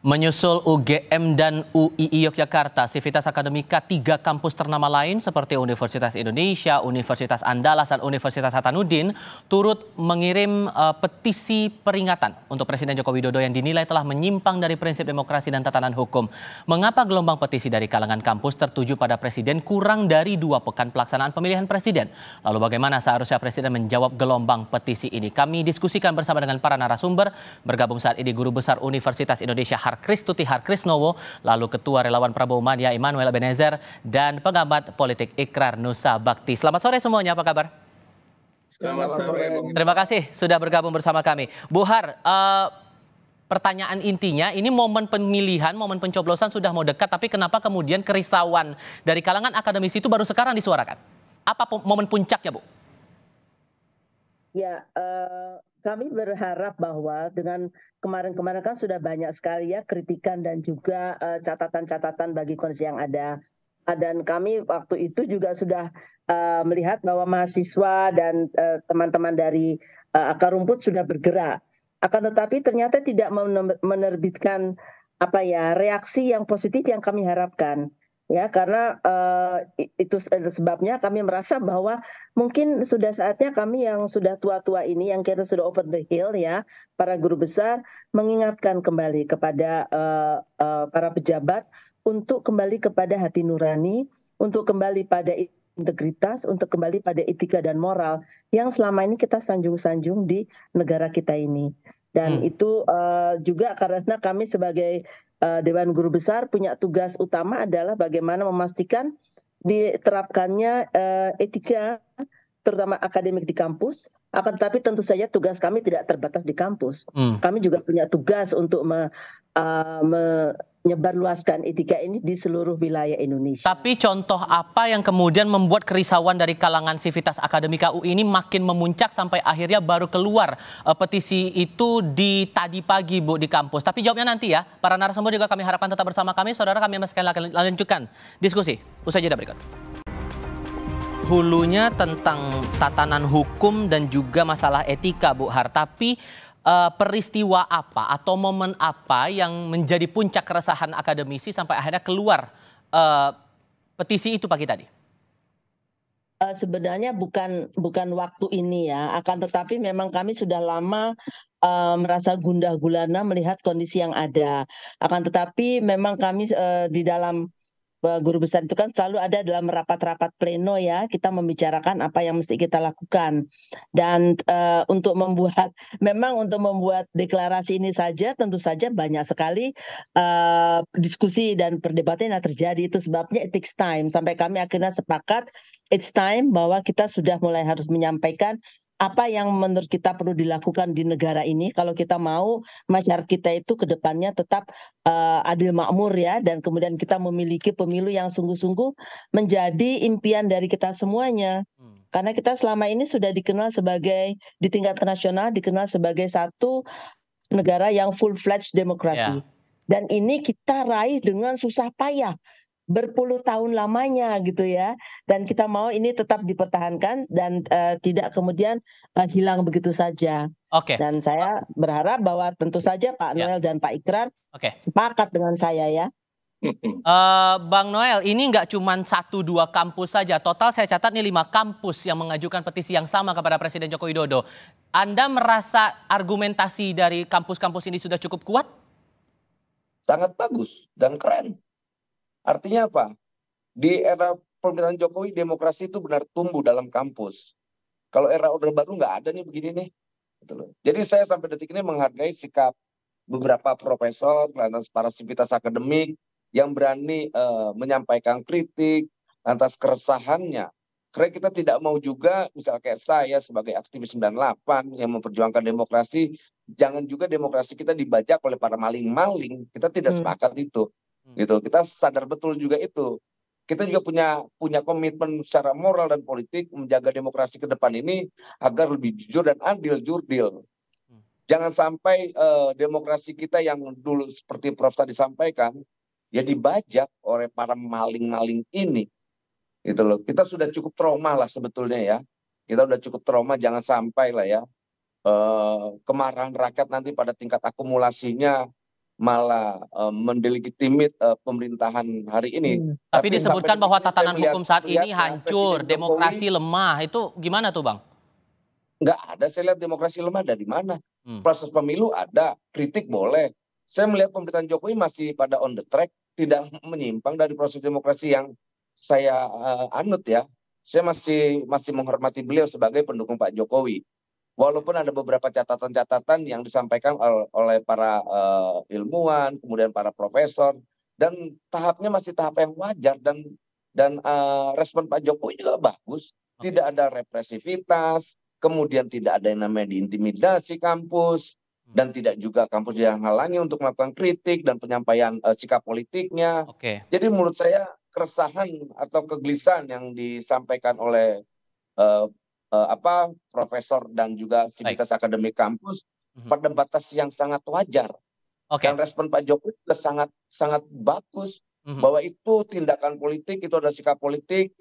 Menyusul UGM dan UII Yogyakarta, Sivitas Akademika, 3 kampus ternama lain seperti Universitas Indonesia, Universitas Andalas, dan Universitas Hasanuddin turut mengirim petisi peringatan untuk Presiden Joko Widodo yang dinilai telah menyimpang dari prinsip demokrasi dan tatanan hukum. Mengapa gelombang petisi dari kalangan kampus tertuju pada Presiden kurang dari 2 pekan pelaksanaan pemilihan Presiden? Lalu bagaimana seharusnya Presiden menjawab gelombang petisi ini? Kami diskusikan bersama dengan para narasumber. Bergabung saat ini Guru Besar Universitas Indonesia Harkristuti Harkrisnowo, lalu Ketua Relawan Prabowo Mania Immanuel Ebenezer, dan pengamat politik Ikrar Nusa Bakti. Selamat sore semuanya, apa kabar? Selamat sore. Terima kasih sudah bergabung bersama kami. Bu Har, pertanyaan intinya, ini momen pemilihan, momen pencoblosan sudah mau dekat, tapi kenapa kemudian kerisauan dari kalangan akademisi itu baru sekarang disuarakan? Apa momen puncaknya, Bu? Ya, kami berharap bahwa dengan kemarin-kemarin kan sudah banyak sekali ya kritikan dan juga catatan-catatan bagi kondisi yang ada. Dan kami waktu itu juga sudah melihat bahwa mahasiswa dan teman-teman dari akar rumput sudah bergerak. Akan tetapi ternyata tidak menerbitkan reaksi yang positif yang kami harapkan. Ya, karena itu sebabnya kami merasa bahwa mungkin sudah saatnya kami yang sudah tua-tua ini, yang kita sudah over the hill ya, para guru besar, mengingatkan kembali kepada para pejabat untuk kembali kepada hati nurani, untuk kembali pada integritas, untuk kembali pada etika dan moral yang selama ini kita sanjung-sanjung di negara kita ini. Dan itu juga karena kami sebagai Dewan Guru Besar punya tugas utama adalah bagaimana memastikan diterapkannya etika terutama akademik di kampus. Akan tetapi tentu saja tugas kami tidak terbatas di kampus. Kami juga punya tugas untuk menyebarluaskan etika ini di seluruh wilayah Indonesia. Tapi contoh apa yang kemudian membuat kerisauan dari kalangan Sivitas Akademika UI ini makin memuncak sampai akhirnya baru keluar petisi itu di tadi pagi, Bu, di kampus. Tapi jawabnya nanti ya. Para narasumber juga kami harapkan tetap bersama kami. Saudara, kami masih akan lanjutkan diskusi usai jeda berikut. Hulunya tentang tatanan hukum dan juga masalah etika, Bu Har. Tapi peristiwa apa atau momen apa yang menjadi puncak keresahan akademisi sampai akhirnya keluar petisi itu pagi tadi? Sebenarnya bukan waktu ini ya, akan tetapi memang kami sudah lama merasa gundah gulana melihat kondisi yang ada. Akan tetapi memang kami di dalam guru besar itu kan selalu ada dalam rapat-rapat pleno ya, kita membicarakan apa yang mesti kita lakukan. Dan untuk membuat deklarasi ini saja tentu saja banyak sekali diskusi dan perdebatan yang terjadi. Itu sebabnya it takes time, sampai kami akhirnya sepakat it's time bahwa kita sudah mulai harus menyampaikan apa yang menurut kita perlu dilakukan di negara ini kalau kita mau masyarakat kita itu ke depannya tetap adil makmur ya, dan kemudian kita memiliki pemilu yang sungguh-sungguh menjadi impian dari kita semuanya. Karena kita selama ini sudah dikenal sebagai, di tingkat nasional dikenal sebagai satu negara yang full-fledged demokrasi. Dan ini kita raih dengan susah payah, berpuluh tahun lamanya gitu ya, dan kita mau ini tetap dipertahankan dan tidak kemudian hilang begitu saja. Dan saya berharap bahwa tentu saja Pak Noel dan Pak Ikrar sepakat dengan saya ya. Bang Noel, ini nggak cuma 1-2 kampus saja, total saya catat nih 5 kampus yang mengajukan petisi yang sama kepada Presiden Joko Widodo. Anda merasa argumentasi dari kampus-kampus ini sudah cukup kuat? Sangat bagus dan keren. Artinya apa? Di era pemerintahan Jokowi, demokrasi itu benar tumbuh dalam kampus. Kalau era Orde Baru nggak ada nih begini nih. Jadi saya sampai detik ini menghargai sikap beberapa profesor, lantas para sivitas akademik yang berani menyampaikan kritik lantas keresahannya. Karena kita tidak mau juga, misalnya kayak saya sebagai aktivis 98 yang memperjuangkan demokrasi, jangan juga demokrasi kita dibajak oleh para maling-maling. Kita tidak sepakat itu. Gitu, kita sadar betul juga itu. Kita juga punya komitmen secara moral dan politik menjaga demokrasi ke depan ini agar lebih jujur dan adil, jurdil. Jangan sampai demokrasi kita yang dulu seperti Prof tadi sampaikan ya dibajak oleh para maling-maling ini. Gitu loh. Kita sudah cukup trauma lah sebetulnya ya. Kita sudah cukup trauma, jangan sampai lah ya kemarahan rakyat nanti pada tingkat akumulasinya malah mendelegitimate pemerintahan hari ini. Tapi disebutkan bahwa tatanan hukum saat ini lihat hancur, Presiden demokrasi Jokowi lemah. Itu gimana tuh, Bang? nggak ada saya lihat demokrasi lemah dari mana. Hmm. Proses pemilu ada, kritik boleh. Saya melihat pemerintahan Jokowi masih pada on the track, tidak menyimpang dari proses demokrasi yang saya anut ya. Saya masih menghormati beliau sebagai pendukung Pak Jokowi. Walaupun ada beberapa catatan-catatan yang disampaikan oleh para ilmuwan, kemudian para profesor, dan tahapnya masih tahap yang wajar, dan respon Pak Jokowi juga bagus. Tidak ada represivitas, kemudian tidak ada yang namanya diintimidasi kampus, dan tidak juga kampus dihalangi untuk melakukan kritik dan penyampaian sikap politiknya. Oke. Jadi menurut saya keresahan atau kegelisahan yang disampaikan oleh profesor dan juga sivitas akademik kampus pada batas yang sangat wajar. Dan respon Pak Jokowi juga sangat bagus bahwa itu tindakan politik, itu adalah sikap politik,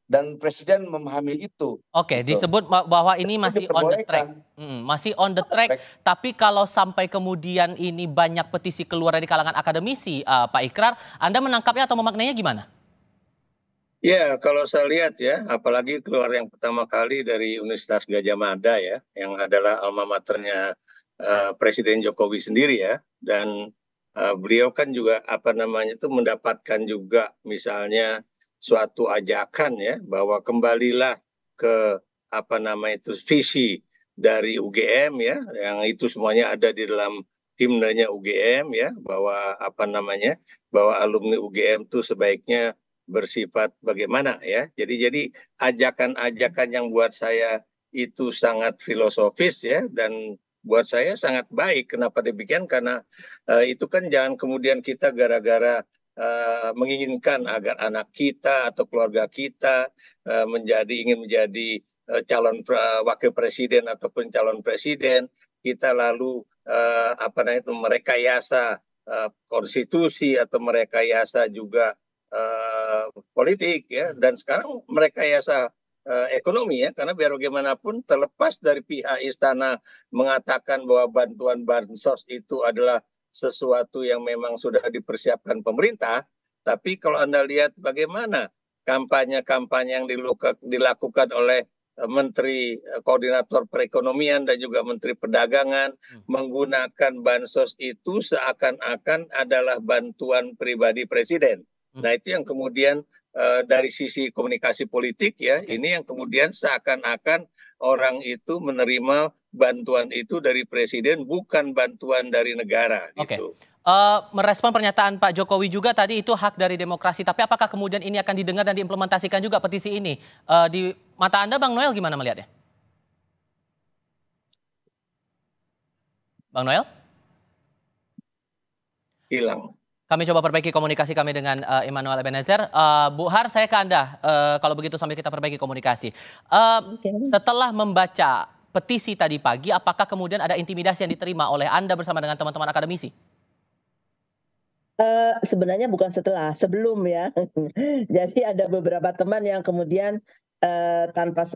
dan Presiden memahami itu. Oke, gitu. disebut bahwa ini masih on the track. Masih on the track, tapi kalau sampai kemudian ini banyak petisi keluar dari kalangan akademisi, Pak Ikrar, Anda menangkapnya atau memaknainya gimana? Ya, kalau saya lihat ya, apalagi keluar yang pertama kali dari Universitas Gadjah Mada ya, yang adalah alma maternya Presiden Jokowi sendiri ya, dan beliau kan juga itu mendapatkan juga misalnya suatu ajakan ya, bahwa kembalilah ke visi dari UGM ya, yang itu semuanya ada di dalam himnenya UGM ya, bahwa bahwa alumni UGM itu sebaiknya bersifat bagaimana ya. Jadi ajakan-ajakan yang buat saya itu sangat filosofis ya, dan buat saya sangat baik. Kenapa demikian? Karena itu kan jangan kemudian kita gara-gara menginginkan agar anak kita atau keluarga kita ingin menjadi calon wakil presiden ataupun calon presiden, kita lalu merekayasa konstitusi atau merekayasa juga politik ya, dan sekarang merekayasa ekonomi ya, karena biar bagaimanapun terlepas dari pihak istana mengatakan bahwa bantuan bansos itu adalah sesuatu yang memang sudah dipersiapkan pemerintah, tapi kalau Anda lihat bagaimana kampanye-kampanye yang dilakukan oleh Menteri Koordinator Perekonomian dan juga Menteri Perdagangan menggunakan bansos itu seakan-akan adalah bantuan pribadi Presiden. Nah, itu yang kemudian dari sisi komunikasi politik ya, ini yang kemudian seakan-akan orang itu menerima bantuan itu dari Presiden, bukan bantuan dari negara gitu. Merespon pernyataan Pak Jokowi juga tadi, itu hak dari demokrasi, tapi apakah kemudian ini akan didengar dan diimplementasikan juga petisi ini? Di mata Anda, Bang Noel, gimana melihatnya? Bang Noel? Hilang. Kami coba perbaiki komunikasi kami dengan Immanuel Ebenezer. Bu Har, saya ke Anda. Kalau begitu sambil kita perbaiki komunikasi. Setelah membaca petisi tadi pagi, apakah kemudian ada intimidasi yang diterima oleh Anda bersama dengan teman-teman akademisi? Sebenarnya bukan setelah, sebelum ya. Jadi ada beberapa teman yang kemudian tanpa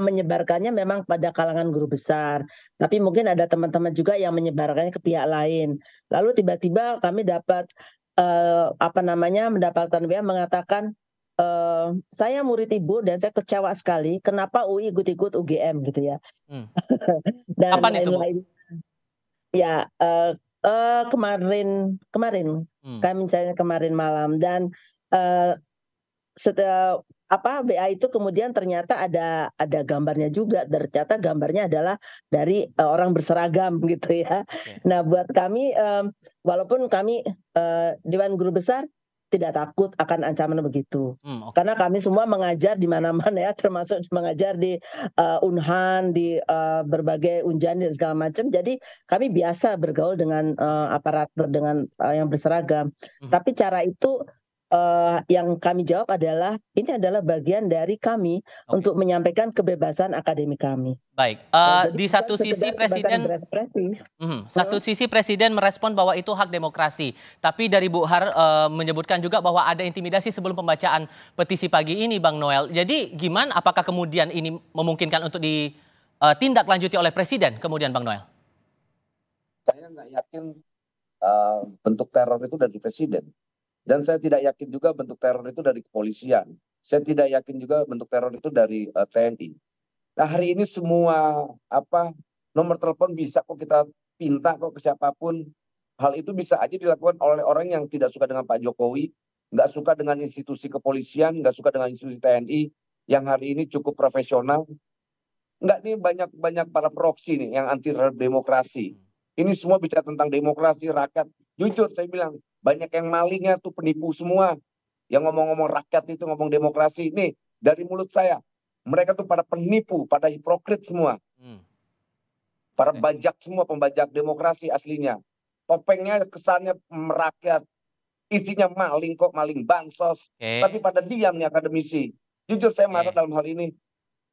menyebarkannya memang pada kalangan guru besar, tapi mungkin ada teman-teman juga yang menyebarkannya ke pihak lain. Lalu tiba-tiba kami dapat mendapatkan WA mengatakan, saya murid ibu dan saya kecewa sekali kenapa UI ikut-ikut UGM gitu ya. Dan kapan itu, Bu? Ya kemarin kami misalnya kemarin malam, dan setelah WA itu kemudian ternyata ada gambarnya juga, ternyata gambarnya adalah dari orang berseragam gitu ya. Nah, buat kami walaupun kami Dewan Guru Besar tidak takut akan ancaman begitu, karena kami semua mengajar di mana-mana ya, termasuk mengajar di Unhan, di berbagai unjan dan segala macam. Jadi kami biasa bergaul dengan aparat dengan yang berseragam. Tapi cara itu yang kami jawab adalah ini adalah bagian dari kami untuk menyampaikan kebebasan akademik kami. Baik, di satu sisi Presiden merespon bahwa itu hak demokrasi, tapi dari Bu Har menyebutkan juga bahwa ada intimidasi sebelum pembacaan petisi pagi ini, Bang Noel. Jadi gimana, apakah kemudian ini memungkinkan untuk ditindaklanjuti oleh Presiden kemudian, Bang Noel? Saya nggak yakin bentuk teror itu dari presiden. Dan saya tidak yakin juga bentuk teror itu dari kepolisian. Saya tidak yakin juga bentuk teror itu dari TNI. Nah, hari ini semua nomor telepon bisa kok kita pinta kok ke siapapun. Hal itu bisa aja dilakukan oleh orang yang tidak suka dengan Pak Jokowi, nggak suka dengan institusi kepolisian, nggak suka dengan institusi TNI yang hari ini cukup profesional. Nggak, nih banyak para proksi nih yang anti terhadap demokrasi. Ini semua bicara tentang demokrasi rakyat. Jujur saya bilang, banyak yang malingnya tuh penipu semua. Yang ngomong-ngomong rakyat itu ngomong demokrasi. Nih, dari mulut saya. Mereka tuh pada penipu, pada hipokrit semua. Para bajak semua, pembajak demokrasi aslinya. Topengnya kesannya merakyat. Isinya maling kok, maling bansos. Tapi pada diam nih akademisi. Jujur saya marah dalam hal ini.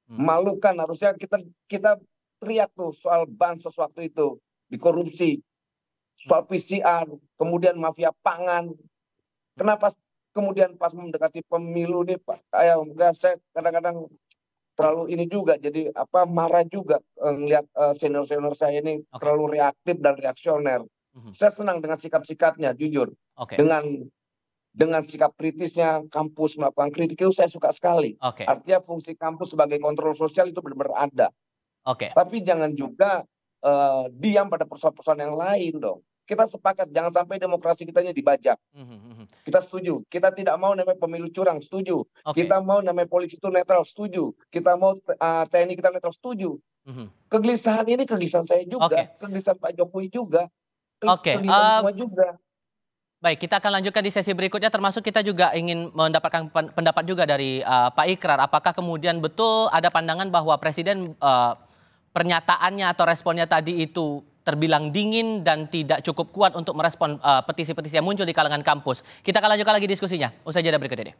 Malukan, harusnya kita teriak tuh soal bansos waktu itu. Dikorupsi. Soal PCR, kemudian mafia pangan. Kenapa kemudian pas mendekati pemilu nih Pak, saya kadang-kadang terlalu ini juga, jadi marah juga ngelihat senior-senior saya ini terlalu reaktif dan reaksioner. Saya senang dengan sikap-sikapnya, jujur. Dengan sikap kritisnya, kampus melakukan kritik itu saya suka sekali. Artinya fungsi kampus sebagai kontrol sosial itu benar-benar ada. Tapi jangan juga diam pada persoalan-persoalan yang lain dong. Kita sepakat jangan sampai demokrasi kita dibajak. Kita setuju. Kita tidak mau namanya pemilu curang, setuju. Kita mau namanya polisi itu netral, setuju. Kita mau TNI kita netral, setuju. Kegelisahan ini kegelisahan saya juga, kegelisahan Pak Jokowi juga, kegelisahan semua juga. Baik, kita akan lanjutkan di sesi berikutnya, termasuk kita juga ingin mendapatkan pendapat juga dari Pak Ikrar. Apakah kemudian betul ada pandangan bahwa Presiden pernyataannya atau responnya tadi itu terbilang dingin dan tidak cukup kuat untuk merespon petisi-petisi yang muncul di kalangan kampus. Kita akan lanjutkan lagi diskusinya usai jeda berikut ini.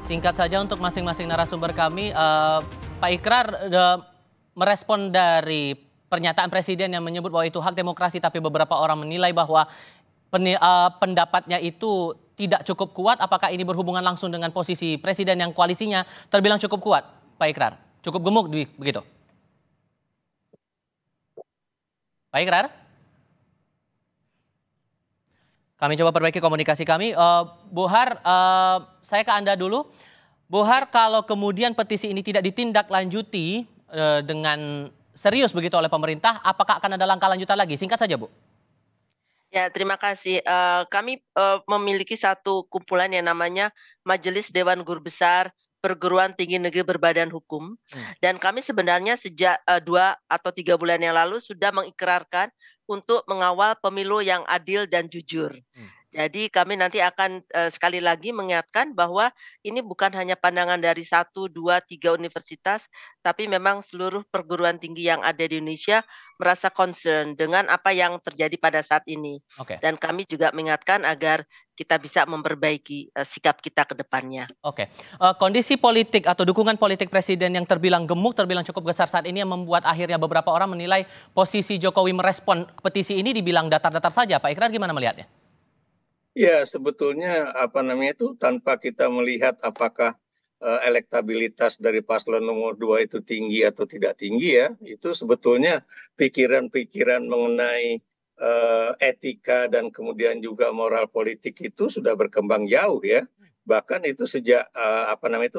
Singkat saja untuk masing-masing narasumber kami, Pak Ikrar merespon dari pernyataan Presiden yang menyebut bahwa itu hak demokrasi, tapi beberapa orang menilai bahwa pendapatnya itu tidak cukup kuat. Apakah ini berhubungan langsung dengan posisi Presiden yang koalisinya terbilang cukup kuat, Pak Ikrar? Cukup gemuk begitu? Pak Ikrar? Kami coba perbaiki komunikasi kami. Bu Har, saya ke Anda dulu. Bu Har, kalau kemudian petisi ini tidak ditindaklanjuti dengan serius begitu oleh pemerintah, apakah akan ada langkah lanjutan lagi? Singkat saja, Bu. Ya, terima kasih. Kami memiliki satu kumpulan yang namanya Majelis Dewan Guru Besar Perguruan Tinggi Negeri Berbadan Hukum. Dan kami sebenarnya sejak 2 atau 3 bulan yang lalu sudah mengikrarkan untuk mengawal pemilu yang adil dan jujur. Jadi kami nanti akan sekali lagi mengingatkan bahwa ini bukan hanya pandangan dari 1, 2, 3 universitas, tapi memang seluruh perguruan tinggi yang ada di Indonesia merasa concern dengan apa yang terjadi pada saat ini. Dan kami juga mengingatkan agar kita bisa memperbaiki sikap kita ke depannya. Kondisi politik atau dukungan politik Presiden yang terbilang gemuk, terbilang cukup besar saat ini yang membuat akhirnya beberapa orang menilai posisi Jokowi merespon petisi ini dibilang datar-datar saja. Pak Ikrar gimana melihatnya? Ya, sebetulnya itu tanpa kita melihat apakah elektabilitas dari paslon nomor 2 itu tinggi atau tidak tinggi ya, itu sebetulnya pikiran-pikiran mengenai etika dan kemudian juga moral politik itu sudah berkembang jauh ya. Bahkan itu sejak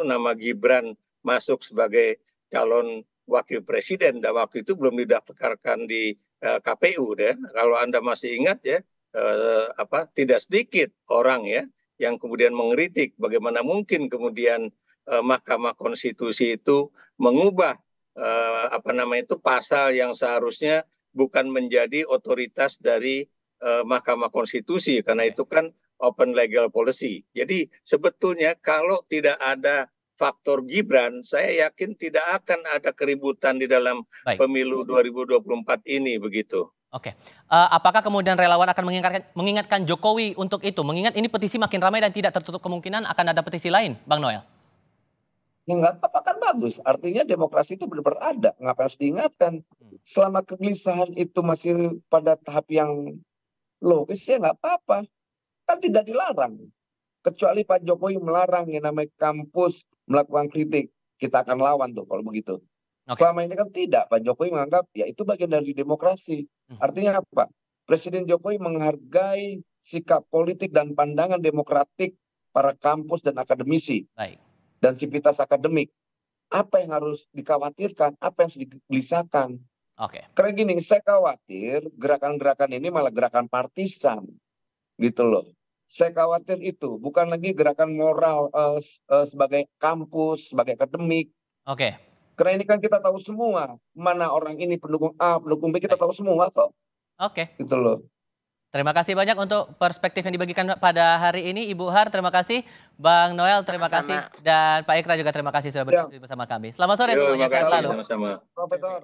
nama Gibran masuk sebagai calon wakil presiden dan waktu itu belum didaftarkan di KPU deh. Kalau Anda masih ingat ya, tidak sedikit orang ya yang kemudian mengkritik bagaimana mungkin kemudian Mahkamah Konstitusi itu mengubah pasal yang seharusnya bukan menjadi otoritas dari Mahkamah Konstitusi karena itu kan open legal policy. Jadi sebetulnya kalau tidak ada faktor Gibran, saya yakin tidak akan ada keributan di dalam pemilu 2024 ini begitu. Apakah kemudian relawan akan mengingatkan Jokowi untuk itu? Mengingat ini petisi makin ramai dan tidak tertutup kemungkinan akan ada petisi lain, Bang Noel? Ya nggak apa-apa, kan bagus. Artinya demokrasi itu benar-benar ada. Ngapa harus diingatkan? Selama kegelisahan itu masih pada tahap yang logis ya nggak apa-apa. Kan tidak dilarang. Kecuali Pak Jokowi melarang yang namanya kampus melakukan kritik. Kita akan lawan tuh kalau begitu. Oke. Selama ini kan tidak. Pak Jokowi menganggap ya itu bagian dari demokrasi. Artinya apa? Presiden Jokowi menghargai sikap politik dan pandangan demokratik para kampus dan akademisi Baik. dan sivitas akademik. Apa yang harus dikhawatirkan? Apa yang harus digelisahkan? Oke. Karena gini, saya khawatir gerakan-gerakan ini malah gerakan partisan, gitu loh. Saya khawatir itu bukan lagi gerakan moral sebagai kampus, sebagai akademik. Oke. Karena ini kan kita tahu semua mana orang ini pendukung A, pendukung B, kita tahu semua kok, Oke. gitu loh. Terima kasih banyak untuk perspektif yang dibagikan pada hari ini, Ibu Har. Terima kasih, Bang Noel. Terima Sama-sama. kasih, dan Pak Ikra juga terima kasih sudah berdiskusi bersama kami. Selamat sore Yo, semuanya. Sehat makasih selalu. sama-sama. Profesor.